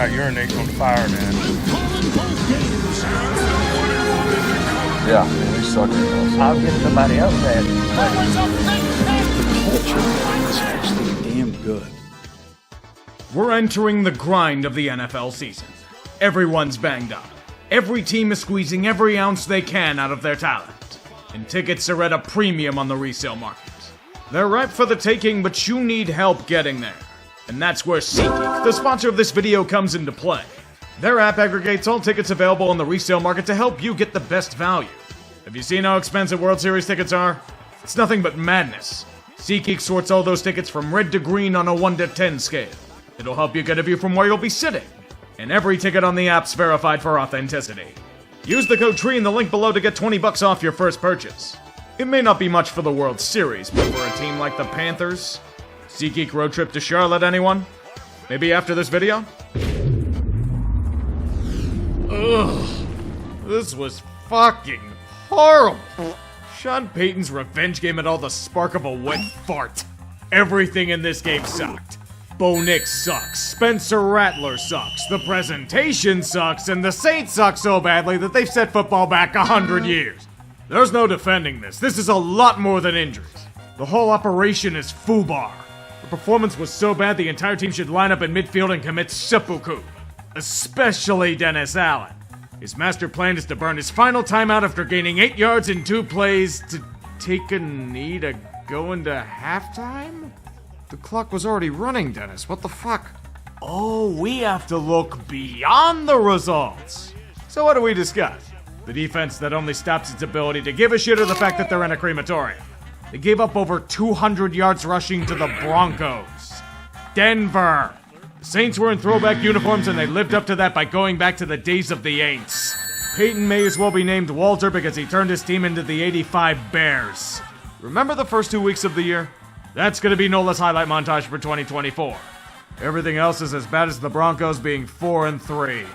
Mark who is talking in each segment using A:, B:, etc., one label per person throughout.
A: not urinating on the fire, man.
B: Yeah, we suck at those.
C: I'll get somebody else that.
D: The culture is actually damn good.
E: We're entering the grind of the NFL season. Everyone's banged up. Every team is squeezing every ounce they can out of their talent. And tickets are at a premium on the resale market. They're ripe for the taking, but you need help getting there. And that's where SeatGeek, the sponsor of this video, comes into play. Their app aggregates all tickets available on the resale market to help you get the best value. Have you seen how expensive World Series tickets are? It's nothing but madness. SeatGeek sorts all those tickets from red to green on a 1 to 10 scale. It'll help you get a view from where you'll be sitting. And every ticket on the app's verified for authenticity. Use the code TREE in the link below to get $20 off your first purchase. It may not be much for the World Series, but for a team like the Panthers, SeatGeek road trip to Charlotte, anyone? Maybe after this video? Ugh. This was fucking horrible. Sean Payton's revenge game had all the spark of a wet fart. Everything in this game sucked. Bo Nix sucks, Spencer Rattler sucks, the presentation sucks, and the Saints suck so badly that they've set football back 100 years. There's no defending this. This is a lot more than injuries. The whole operation is FUBAR. The performance was so bad the entire team should line up in midfield and commit seppuku. Especially Dennis Allen. His master plan is to burn his final timeout after gaining 8 yards in 2 plays to take a knee to go into halftime? The clock was already running, Dennis. What the fuck? Oh, we have to look beyond the results. So what do we discuss? The defense that only stops its ability to give a shit or the fact that they're in a crematorium. They gave up over 200 yards rushing to the Broncos. Denver. The Saints were in throwback uniforms and they lived up to that by going back to the days of the Aints. Peyton may as well be named Walter because he turned his team into the 85 Bears. Remember the first 2 weeks of the year? That's gonna be Nola's highlight montage for 2024. Everything else is as bad as the Broncos being 4-3.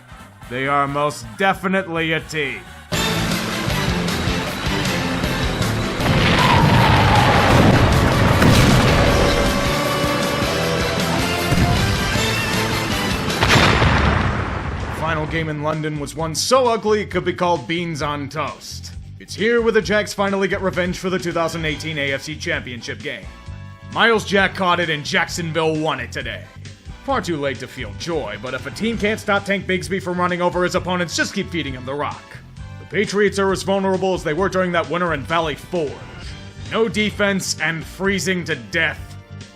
E: They are most definitely a team. The final game in London was one so ugly it could be called beans on toast. It's here where the Jags finally get revenge for the 2018 AFC Championship game. Miles Jack caught it and Jacksonville won it today. Far too late to feel joy, but if a team can't stop Tank Bigsby from running over his opponents, just keep feeding him the rock. The Patriots are as vulnerable as they were during that winter in Valley Forge. No defense and freezing to death.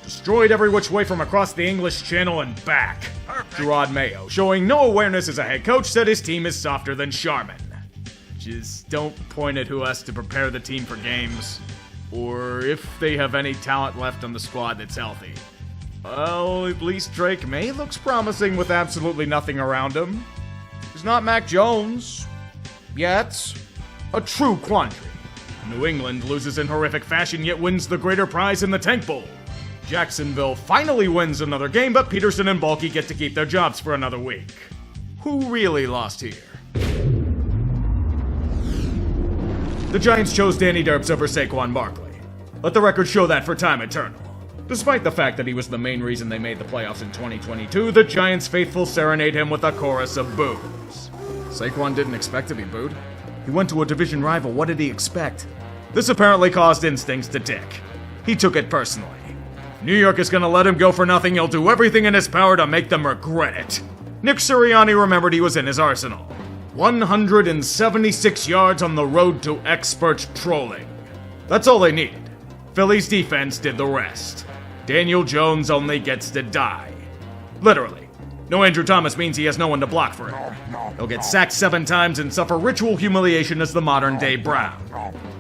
E: Destroyed every which way from across the English Channel and back. Gerard Mayo, showing no awareness as a head coach, said his team is softer than Charmin. Just don't point at who has to prepare the team for games. Or if they have any talent left on the squad that's healthy. Well, at least Drake May looks promising with absolutely nothing around him. He's not Mac Jones. Yet. A true quandary. New England loses in horrific fashion yet wins the greater prize in the Tank Bowl. Jacksonville finally wins another game, but Peterson and Balky get to keep their jobs for another week. Who really lost here? The Giants chose Danny Derps over Saquon Barkley. Let the record show that for time eternal. Despite the fact that he was the main reason they made the playoffs in 2022, the Giants faithful serenade him with a chorus of boos. Saquon didn't expect to be booed. He went to a division rival, what did he expect? This apparently caused instincts to tick. He took it personally. If New York is gonna let him go for nothing, he'll do everything in his power to make them regret it. Nick Sirianni remembered he was in his arsenal. 176 yards on the road to expert trolling. That's all they needed. Philly's defense did the rest. Daniel Jones only gets to die. Literally. No Andrew Thomas means he has no one to block for him. He'll get sacked 7 times and suffer ritual humiliation as the modern-day Brown.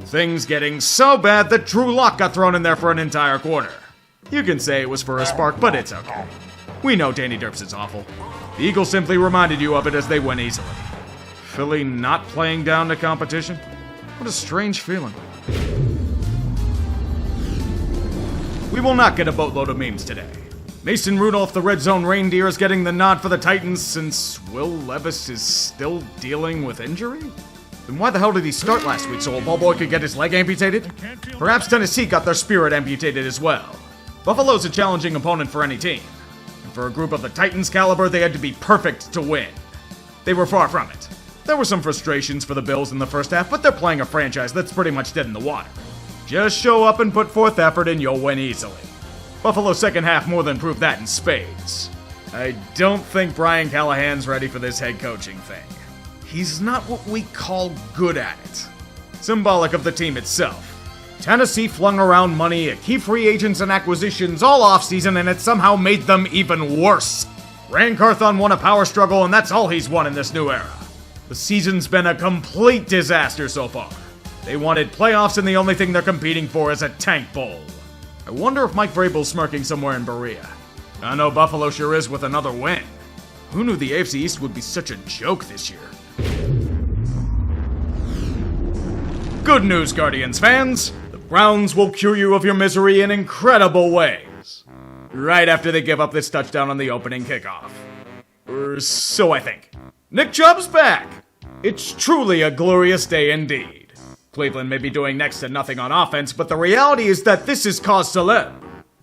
E: Things getting so bad that Drew Lock got thrown in there for an entire quarter. You can say it was for a spark, but it's okay. We know Danny Derps is awful. The Eagles simply reminded you of it as they win easily. Philly not playing down to competition? What a strange feeling. We will not get a boatload of memes today. Mason Rudolph, the Red Zone Reindeer, is getting the nod for the Titans since Will Levis is still dealing with injury? Then why the hell did he start last week, so a ball boy could get his leg amputated? Perhaps Tennessee got their spirit amputated as well. Buffalo's a challenging opponent for any team. For a group of the Titans' caliber, they had to be perfect to win. They were far from it. There were some frustrations for the Bills in the first half, but they're playing a franchise that's pretty much dead in the water. Just show up and put forth effort and you'll win easily. Buffalo's second half more than proved that in spades. I don't think Brian Callahan's ready for this head coaching thing. He's not what we call good at it. Symbolic of the team itself. Tennessee flung around money at key free agents and acquisitions all offseason, and it somehow made them even worse. Ran Carthon won a power struggle, and that's all he's won in this new era. The season's been a complete disaster so far. They wanted playoffs, and the only thing they're competing for is a tank bowl. I wonder if Mike Vrabel's smirking somewhere in Berea. I know Buffalo sure is with another win. Who knew the AFC East would be such a joke this year? Good news, Guardians fans! The Browns will cure you of your misery in incredible ways. Right after they give up this touchdown on the opening kickoff. Or so I think. Nick Chubb's back! It's truly a glorious day indeed. Cleveland may be doing next to nothing on offense, but the reality is that this is cause célèbre.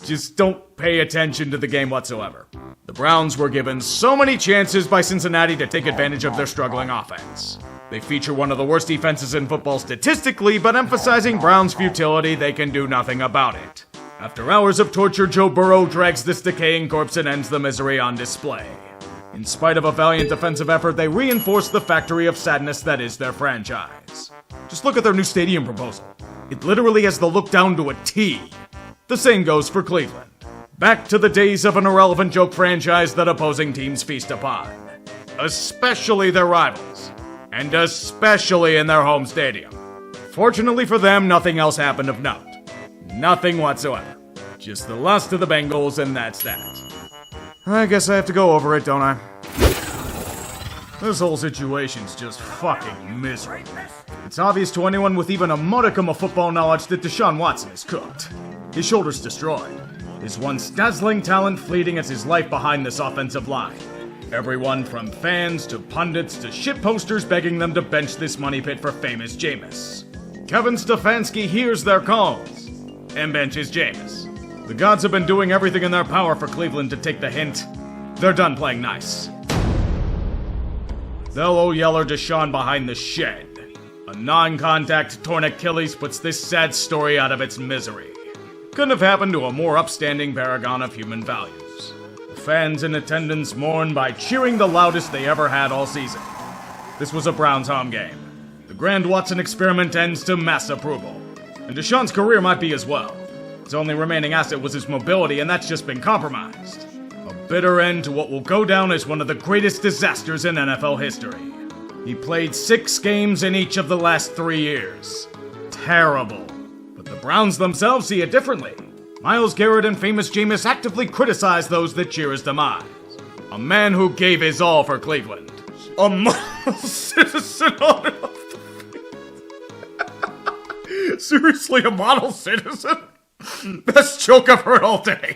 E: Just don't pay attention to the game whatsoever. The Browns were given so many chances by Cincinnati to take advantage of their struggling offense. They feature one of the worst defenses in football statistically, but emphasizing Browns' futility, they can do nothing about it. After hours of torture, Joe Burrow drags this decaying corpse and ends the misery on display. In spite of a valiant defensive effort, they reinforce the factory of sadness that is their franchise. Just look at their new stadium proposal. It literally has the look down to a T. The same goes for Cleveland. Back to the days of an irrelevant joke franchise that opposing teams feast upon. Especially their rivals. And especially in their home stadium. Fortunately for them, nothing else happened of note. Nothing whatsoever. Just the loss to the Bengals, and that's that. I guess I have to go over it, don't I? This whole situation's just fucking miserable. It's obvious to anyone with even a modicum of football knowledge that Deshaun Watson is cooked. His shoulder's destroyed. His once dazzling talent fleeting as his life behind this offensive line. Everyone from fans to pundits to shitposters begging them to bench this money pit for famous Jameis. Kevin Stefanski hears their calls and benches Jameis. The gods have been doing everything in their power for Cleveland to take the hint. They're done playing nice. They'll owe Yeller Deshaun behind the shed. A non-contact torn Achilles puts this sad story out of its misery. Couldn't have happened to a more upstanding paragon of human values. The fans in attendance mourn by cheering the loudest they ever had all season. This was a Browns home game. The Grand Watson experiment ends to mass approval. And Deshaun's career might be as well. His only remaining asset was his mobility, and that's just been compromised. A bitter end to what will go down as one of the greatest disasters in NFL history. He played 6 games in each of the last 3 years. Terrible. But the Browns themselves see it differently. Myles Garrett and famous Jameis actively criticize those that cheer his demise. A man who gave his all for Cleveland. A model citizen on Earth. Seriously, a model citizen? Best joke I've heard all day.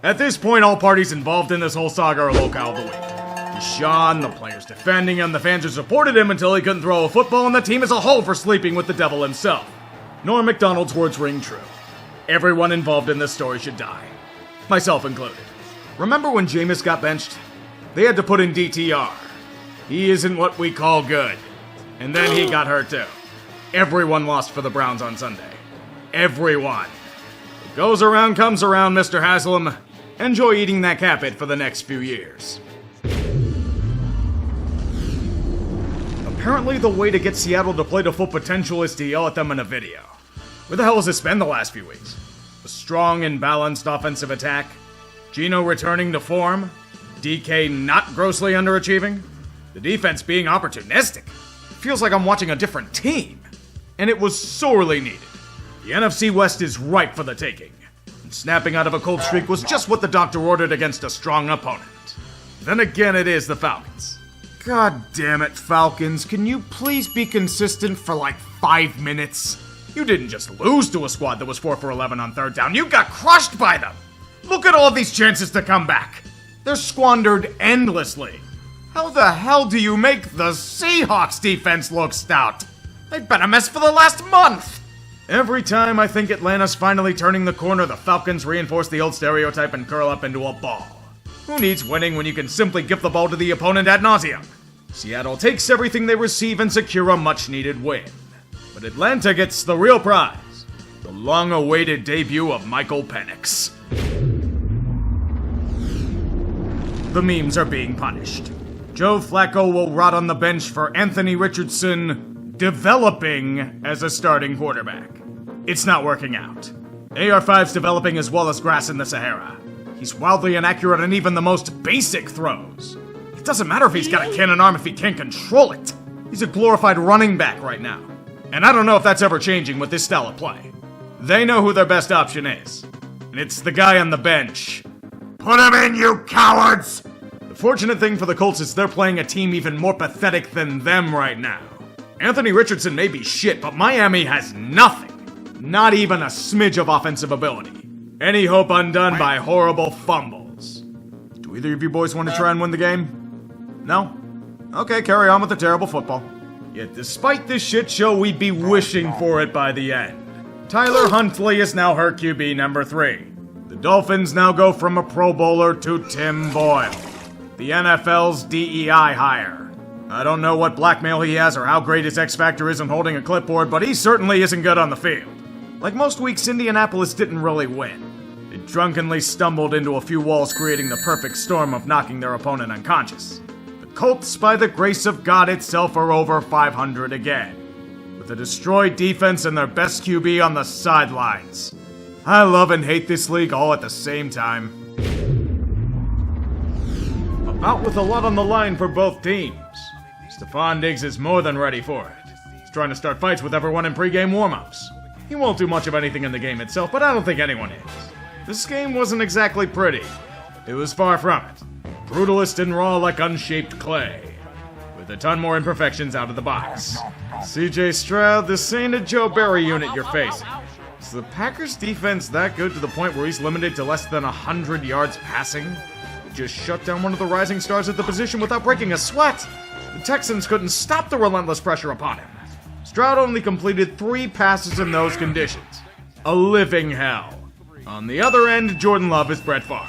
E: At this point, all parties involved in this whole saga are locale of the week. Deshaun, the players defending him, the fans who supported him until he couldn't throw a football, and the team as a whole for sleeping with the devil himself. Norm Macdonald's words ring true. Everyone involved in this story should die. Myself included. Remember when Jameis got benched? They had to put in DTR. He isn't what we call good. And then he got hurt too. Everyone lost for the Browns on Sunday. Everyone. What goes around comes around, Mr. Haslam. Enjoy eating that cap it for the next few years. Apparently the way to get Seattle to play to full potential is to yell at them in a video. Where the hell has this been the last few weeks? A strong and balanced offensive attack? Geno returning to form? DK not grossly underachieving? The defense being opportunistic? It feels like I'm watching a different team. And it was sorely needed. The NFC West is ripe for the taking. And snapping out of a cold streak was just what the doctor ordered against a strong opponent. Then again, it is the Falcons. God damn it, Falcons. Can you please be consistent for like 5 minutes? You didn't just lose to a squad that was 4 for 11 on third down. You got crushed by them. Look at all these chances to come back. They're squandered endlessly. How the hell do you make the Seahawks defense look stout? They've been a mess for the last month. Every time I think Atlanta's finally turning the corner, the Falcons reinforce the old stereotype and curl up into a ball. Who needs winning when you can simply give the ball to the opponent ad nauseum? Seattle takes everything they receive and secure a much-needed win. But Atlanta gets the real prize, the long-awaited debut of Michael Penix. The memes are being punished. Joe Flacco will rot on the bench for Anthony Richardson developing as a starting quarterback. It's not working out. AR-5's developing as well as grass in the Sahara. He's wildly inaccurate on even the most basic throws. It doesn't matter if he's got a cannon arm if he can't control it. He's a glorified running back right now. And I don't know if that's ever changing with this style of play. They know who their best option is. And it's the guy on the bench. Put him in, you cowards! The fortunate thing for the Colts is they're playing a team even more pathetic than them right now. Anthony Richardson may be shit, but Miami has nothing. Not even a smidge of offensive ability. Any hope undone by horrible fumbles. Do either of you boys want to try and win the game? No? Okay, carry on with the terrible football. Yet despite this shit show, we'd be wishing for it by the end. Tyler Huntley is now her QB number 3. The Dolphins now go from a Pro Bowler to Tim Boyle, the NFL's DEI hire. I don't know what blackmail he has or how great his X Factor is in holding a clipboard, but he certainly isn't good on the field. Like most weeks, Indianapolis didn't really win. They drunkenly stumbled into a few walls, creating the perfect storm of knocking their opponent unconscious. The Colts, by the grace of God itself, are over 500 again, with a destroyed defense and their best QB on the sidelines. I love and hate this league all at the same time. A bout with a lot on the line for both teams. Stephon Diggs is more than ready for it. He's trying to start fights with everyone in pregame warm-ups. He won't do much of anything in the game itself, but I don't think anyone is. This game wasn't exactly pretty. It was far from it. Brutalist and raw like unshaped clay, with a ton more imperfections out of the box. CJ Stroud, this ain't a Joe Barry unit you're facing. Is the Packers defense that good to the point where he's limited to less than 100 yards passing? He just shut down one of the rising stars at the position without breaking a sweat. The Texans couldn't stop the relentless pressure upon him. Stroud only completed 3 passes in those conditions. A living hell. On the other end, Jordan Love is Brett Favre.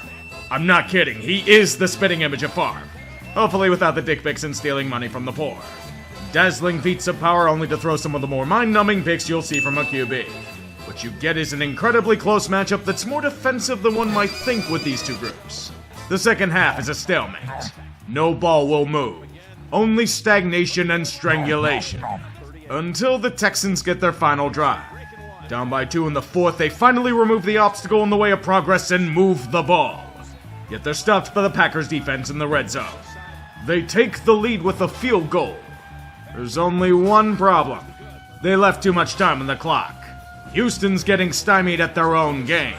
E: I'm not kidding, he is the spitting image of Favre. Hopefully without the dick pics and stealing money from the poor. Dazzling feats of power only to throw some of the more mind-numbing picks you'll see from a QB. What you get is an incredibly close matchup that's more defensive than one might think with these two groups. The second half is a stalemate. No ball will move. Only stagnation and strangulation. Until the Texans get their final drive. Down by 2 in the 4th, they finally remove the obstacle in the way of progress and move the ball. Yet they're stopped by the Packers defense in the red zone. They take the lead with a field goal. There's only one problem. They left too much time on the clock. Houston's getting stymied at their own game.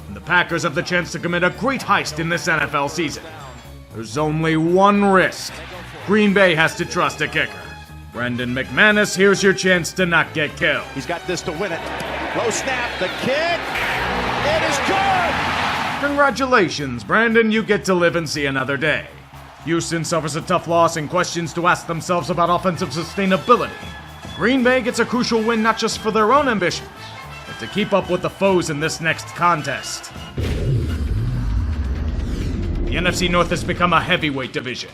E: And the Packers have the chance to commit a great heist in this NFL season. There's only one risk. Green Bay has to trust a kicker. Brendan McManus, here's your chance to not get killed.
A: He's got this to win it. Low snap, the kick. It is good!
E: Congratulations, Brandon, you get to live and see another day. Houston suffers a tough loss and questions to ask themselves about offensive sustainability. Green Bay gets a crucial win not just for their own ambitions, but to keep up with the foes in this next contest. The NFC North has become a heavyweight division.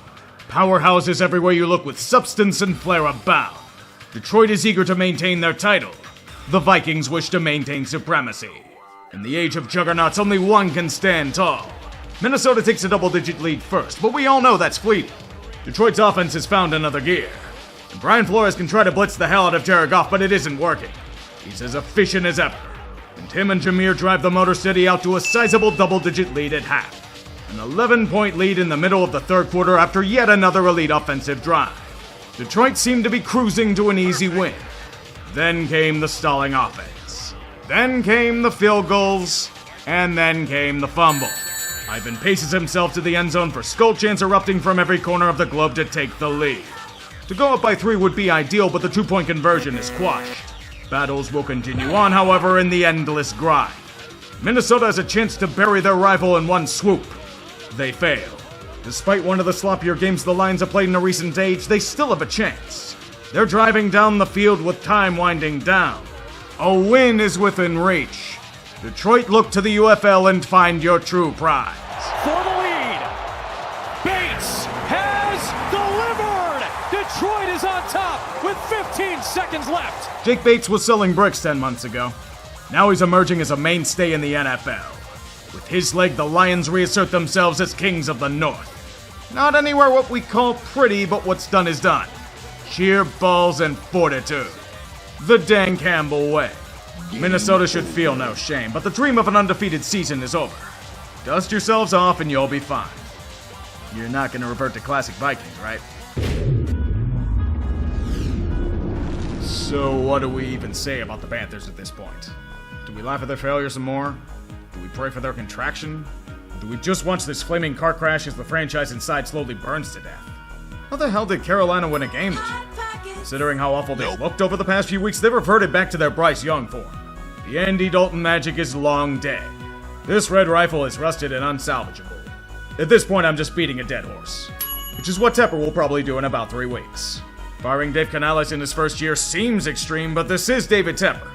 E: Powerhouses everywhere you look with substance and flair abound. Detroit is eager to maintain their title. The Vikings wish to maintain supremacy. In the age of juggernauts, only one can stand tall. Minnesota takes a double-digit lead first, but we all know that's fleeting. Detroit's offense has found another gear. And Brian Flores can try to blitz the hell out of Jared Goff, but it isn't working. He's as efficient as ever. And him and Jameer drive the Motor City out to a sizable double-digit lead at half. An 11-point lead in the middle of the third quarter after yet another elite offensive drive. Detroit seemed to be cruising to an easy win. Then came the stalling offense. Then came the field goals. And then came the fumble. Ivan paces himself to the end zone for skull chants erupting from every corner of the globe to take the lead. To go up by 3 would be ideal, but the 2-point conversion is quashed. Battles will continue on, however, in the endless grind. Minnesota has a chance to bury their rival in one swoop. They fail. Despite one of the sloppier games the Lions have played in a recent age, they still have a chance. They're driving down the field with time winding down. A win is within reach. Detroit, look to the UFL and find your true prize.
A: For the lead,
C: Detroit is on top with 15 seconds left.
F: Jake Bates was selling bricks 10 months ago. Now he's emerging as a mainstay in the NFL. With his leg, the Lions reassert themselves as kings of the North. Not anywhere what we call pretty, but what's done is done. Sheer balls and fortitude. The Dan Campbell way. Minnesota should feel no shame, but the dream of an undefeated season is over. Dust yourselves off and you'll be fine. You're not gonna revert to classic Vikings, right? So what do we even say about the Panthers at this point? Do we laugh at their failure some more? Do we pray for their contraction? Or do we just watch this flaming car crash as the franchise inside slowly burns to death? How the hell did Carolina win a game this year? Considering how awful they looked over the past few weeks, they reverted back to their Bryce Young form. The Andy Dalton magic is long dead. This red rifle is rusted and unsalvageable. At this point, I'm just beating a dead horse. Which is what Tepper will probably do in about 3 weeks. Firing Dave Canales in his first year seems extreme, but this is David Tepper.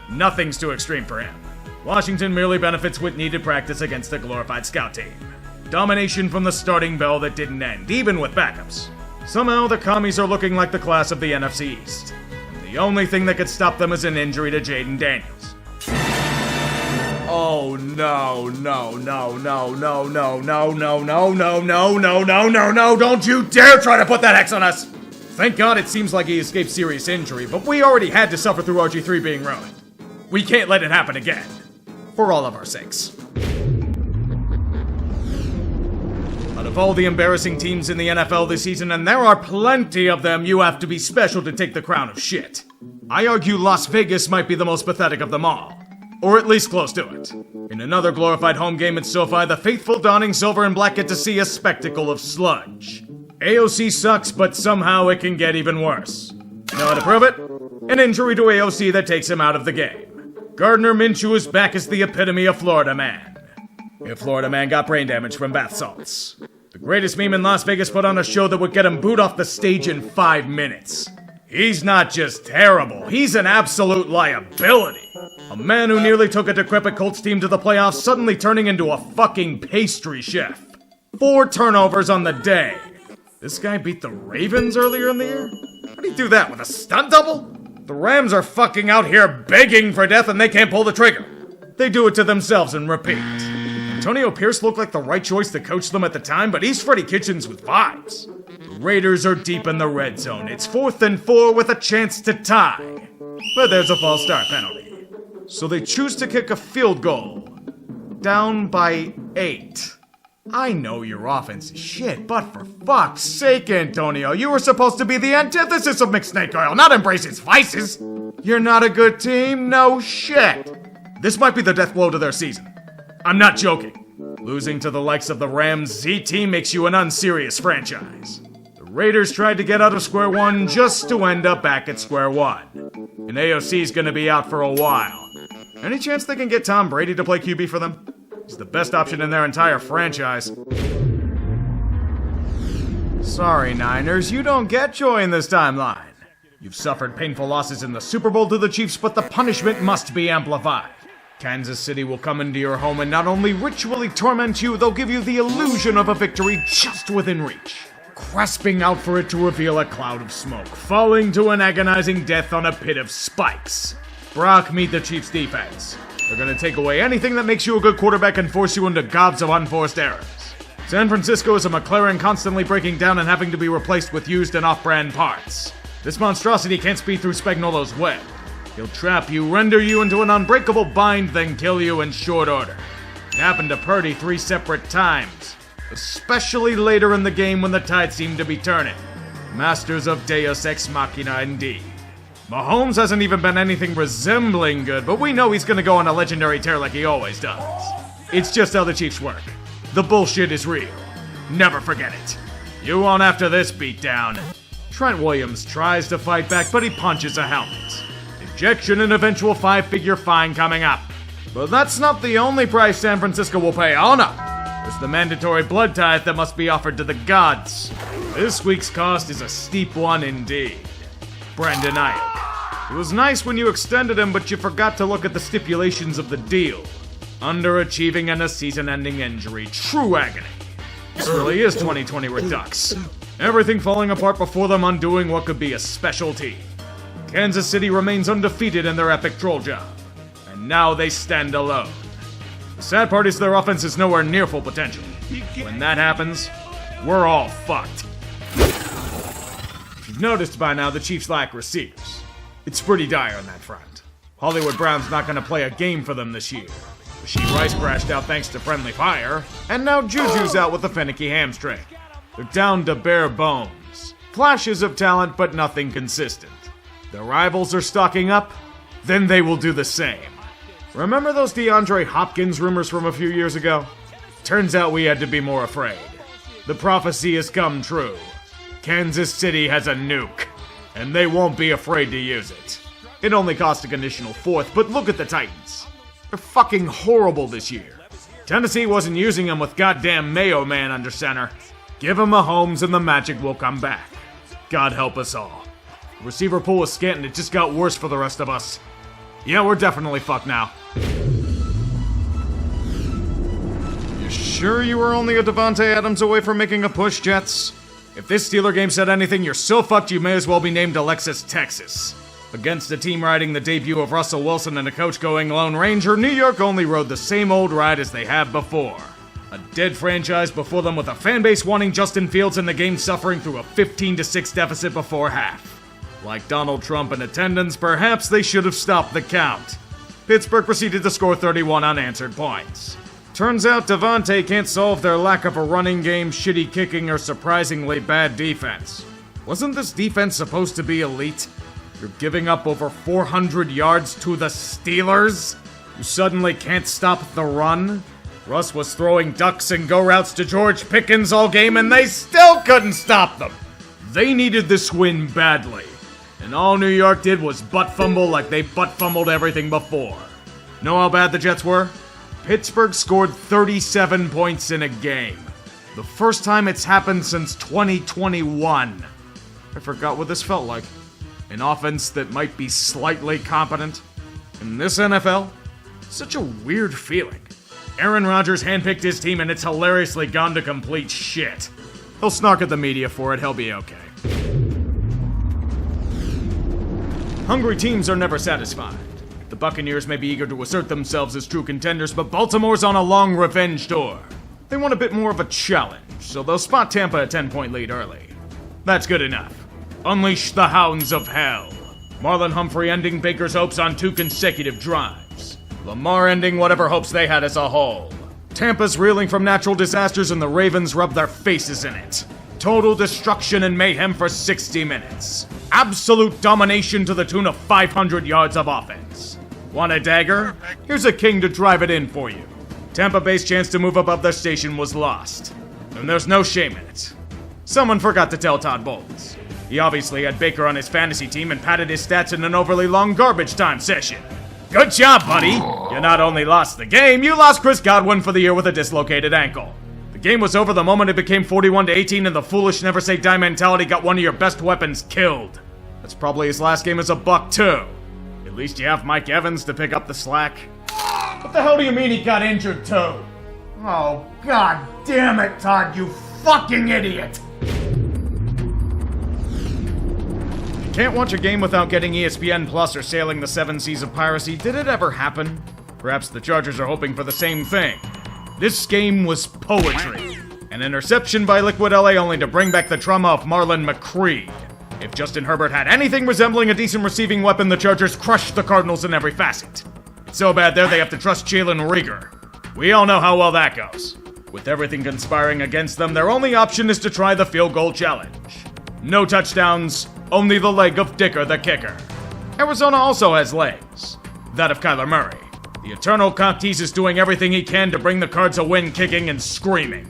F: Nothing's too extreme for him. Washington merely benefits with needed practice against a glorified scout team. Domination from the starting bell that didn't end, even with backups. Somehow, the commies are looking like the class of the NFC East. And the only thing that could stop them is an injury to Jaden Daniels. Oh no, no, no, no, no, no, no, no, no, no, no, no, no, no, no, don't you dare try to put that X on us! Thank God it seems like he escaped serious injury, but we already had to suffer through RG3 being ruined. We can't let it happen again. For all of our sakes. Out of all the embarrassing teams in the NFL this season, and there are plenty of them, you have to be special to take the crown of shit. I argue Las Vegas might be the most pathetic of them all. Or at least close to it. In another glorified home game at SoFi, the faithful donning silver and black get to see a spectacle of sludge. AOC sucks, but somehow it can get even worse. You know how to prove it? An injury to AOC that takes him out of the game. Gardner Minshew is back as the epitome of Florida man. If Florida man got brain damage from bath salts. The greatest meme in Las Vegas put on a show that would get him booed off the stage in 5 minutes. He's not just terrible, he's an absolute liability. A man who nearly took a decrepit Colts team to the playoffs suddenly turning into a fucking pastry chef. 4 turnovers on the day. This guy beat the Ravens earlier in the year? How'd he do that, with a stunt double? The Rams are fucking out here begging for death and they can't pull the trigger. They do it to themselves and repeat. Antonio Pierce looked like the right choice to coach them at the time, but he's Freddie Kitchens with vibes. The Raiders are deep in the red zone. It's 4th and 4 with a chance to tie. But there's a false start penalty. So they choose to kick a field goal. Down by 8. I know your offense is shit, but for fuck's sake, Antonio, you were supposed to be the antithesis of McSnake Oil, not embrace its vices. You're not a good team? No shit. This might be the death blow to their season. I'm not joking. Losing to the likes of the Rams Z team makes you an unserious franchise. The Raiders tried to get out of square one just to end up back at square one. And AOC's gonna be out for a while. Any chance they can get Tom Brady to play QB for them? He's the best option in their entire franchise. Sorry, Niners, you don't get joy in this timeline. You've suffered painful losses in the Super Bowl to the Chiefs, but the punishment must be amplified. Kansas City will come into your home and not only ritually torment you, they'll give you the illusion of a victory just within reach. Grasping out for it to reveal a cloud of smoke, falling to an agonizing death on a pit of spikes. Brock, meet the Chiefs' defense. They're gonna take away anything that makes you a good quarterback and force you into gobs of unforced errors. San Francisco is a McLaren constantly breaking down and having to be replaced with used and off-brand parts. This monstrosity can't speed through Spagnuolo's web. He'll trap you, render you into an unbreakable bind, then kill you in short order. It happened to Purdy 3 separate times, especially later in the game when the tide seemed to be turning. Masters of Deus Ex Machina indeed. Mahomes hasn't even been anything resembling good, but we know he's gonna go on a legendary tear like he always does. It's just how the Chiefs work. The bullshit is real. Never forget it. You won't after this beatdown. Trent Williams tries to fight back, but he punches a helmet. Ejection and eventual 5-figure fine coming up. But that's not the only price San Francisco will pay. Oh no! It's the mandatory blood tithe that must be offered to the gods. This week's cost is a steep one indeed. Brandon Ayuk. It was nice when you extended him, but you forgot to look at the stipulations of the deal. Underachieving and a season-ending injury. True agony. This really is 2020 Redux. Everything falling apart before them, undoing what could be a special team. Kansas City remains undefeated in their epic troll job, and now they stand alone. The sad part is their offense is nowhere near full potential. When that happens, we're all fucked. If you've noticed by now, the Chiefs lack receivers. It's pretty dire on that front. Hollywood Brown's not going to play a game for them this year. Rasheed Rice crashed out thanks to friendly fire, and now Juju's out with a finicky hamstring. They're down to bare bones. Flashes of talent, but nothing consistent. Their rivals are stocking up, then they will do the same. Remember those DeAndre Hopkins rumors from a few years ago? Turns out we had to be more afraid. The prophecy has come true. Kansas City has a nuke, and they won't be afraid to use it. It only cost a conditional fourth, but look at the Titans. They're fucking horrible this year. Tennessee wasn't using him with goddamn Mayo Man under center. Give him Mahomes and the magic will come back. God help us all. The receiver pool was scant and it just got worse for the rest of us. Yeah, we're definitely fucked now. You sure you were only a Devontae Adams away from making a push, Jets? If this Steeler game said anything, you're so fucked you may as well be named Alexis Texas. Against a team riding the debut of Russell Wilson and a coach going Lone Ranger, New York only rode the same old ride as they have before. A dead franchise before them with a fan base wanting Justin Fields and the game suffering through a 15-6 deficit before half. Like Donald Trump in attendance, perhaps they should have stopped the count. Pittsburgh proceeded to score 31 unanswered points. Turns out Devontae can't solve their lack of a running game, shitty kicking, or surprisingly bad defense. Wasn't this defense supposed to be elite? You're giving up over 400 yards to the Steelers? You suddenly can't stop the run? Russ was throwing ducks and go routes to George Pickens all game and they still couldn't stop them! They needed this win badly. And all New York did was butt fumble like they butt fumbled everything before. Know how bad the Jets were? Pittsburgh scored 37 points in a game. The first time it's happened since 2021. I forgot what this felt like. An offense that might be slightly competent. In this NFL, such a weird feeling. Aaron Rodgers handpicked his team and it's hilariously gone to complete shit. He'll snark at the media for it, he'll be okay. Hungry teams are never satisfied. The Buccaneers may be eager to assert themselves as true contenders, but Baltimore's on a long revenge tour. They want a bit more of a challenge, so they'll spot Tampa a 10-point lead early. That's good enough. Unleash the hounds of hell. Marlon Humphrey ending Baker's hopes on 2 consecutive drives. Lamar ending whatever hopes they had as a whole. Tampa's reeling from natural disasters and the Ravens rub their faces in it. Total destruction and mayhem for 60 minutes. Absolute domination to the tune of 500 yards of offense. Want a dagger? Here's a king to drive it in for you. Tampa Bay's chance to move above their station was lost. And there's no shame in it. Someone forgot to tell Todd Bowles. He obviously had Baker on his fantasy team and padded his stats in an overly long garbage time session. Good job, buddy! You not only lost the game, you lost Chris Godwin for the year with a dislocated ankle. The game was over the moment it became 41-18 and the foolish never say die mentality got one of your best weapons killed. That's probably his last game as a Buck, too. At least you have Mike Evans to pick up the slack. What the hell do you mean he got injured, too? Oh, god damn it, Todd, you fucking idiot! Can't watch a game without getting ESPN Plus or sailing the 7 seas of piracy. Did it ever happen? Perhaps the Chargers are hoping for the same thing. This game was poetry. An interception by Liquid LA only to bring back the trauma of Marlon McCree. If Justin Herbert had anything resembling a decent receiving weapon, the Chargers crushed the Cardinals in every facet. It's so bad there they have to trust Jalen Reagor. We all know how well that goes. With everything conspiring against them, their only option is to try the field goal challenge. No touchdowns, only the leg of Dicker the kicker. Arizona also has legs. That of Kyler Murray. The eternal cock tease is doing everything he can to bring the Cards a win, kicking and screaming.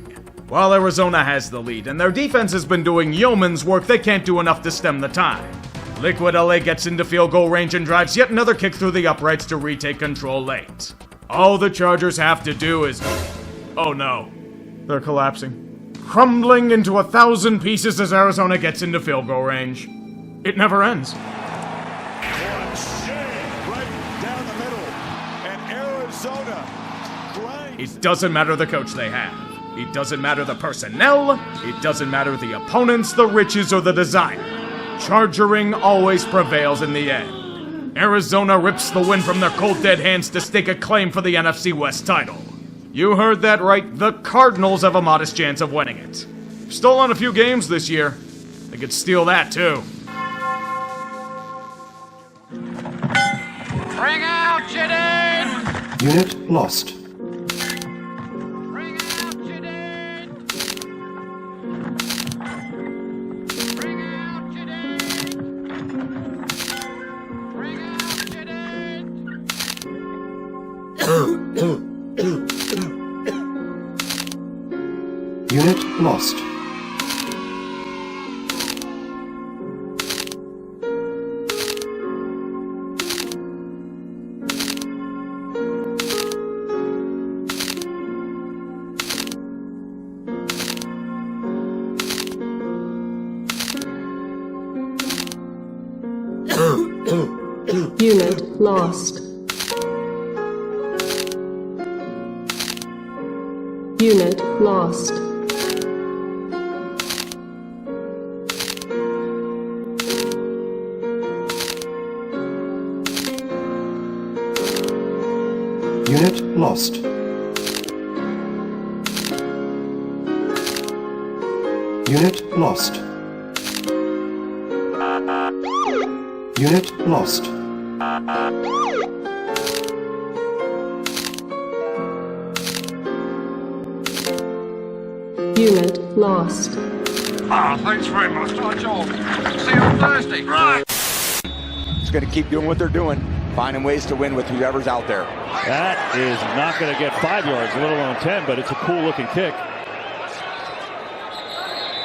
F: While Arizona has the lead, and their defense has been doing yeoman's work, they can't do enough to stem the tide. Liquid LA gets into field goal range and drives yet another kick through the uprights to retake control late. All the Chargers have to do is... Oh no. They're collapsing. Crumbling into 1,000 pieces as Arizona gets into field goal range. It never ends.
A: Right down the middle. And Arizona grinds.
F: It doesn't matter the coach they have. It doesn't matter the personnel, it doesn't matter the opponents, the riches, or the design. Chargering always prevails in the end. Arizona rips the win from their cold dead hands to stake a claim for the NFC West title. You heard that right, the Cardinals have a modest chance of winning it. Stolen a few games this year. They could steal that too.
A: Bring out Jadine!
G: Unit lost.
A: Bring out Jadine! Bring out Jadine! Bring out Jadine!
G: Unit lost.
H: Unit lost. Unit lost.
G: Unit lost. Unit lost. Unit lost.
H: Unit lost.
A: Thanks very much, Joel. See you on Thursday. Right.
I: Just going to keep doing what they're doing, finding ways to win with whoever's out there.
J: That is not going to get 5 yards, let alone 10, but it's a cool looking kick.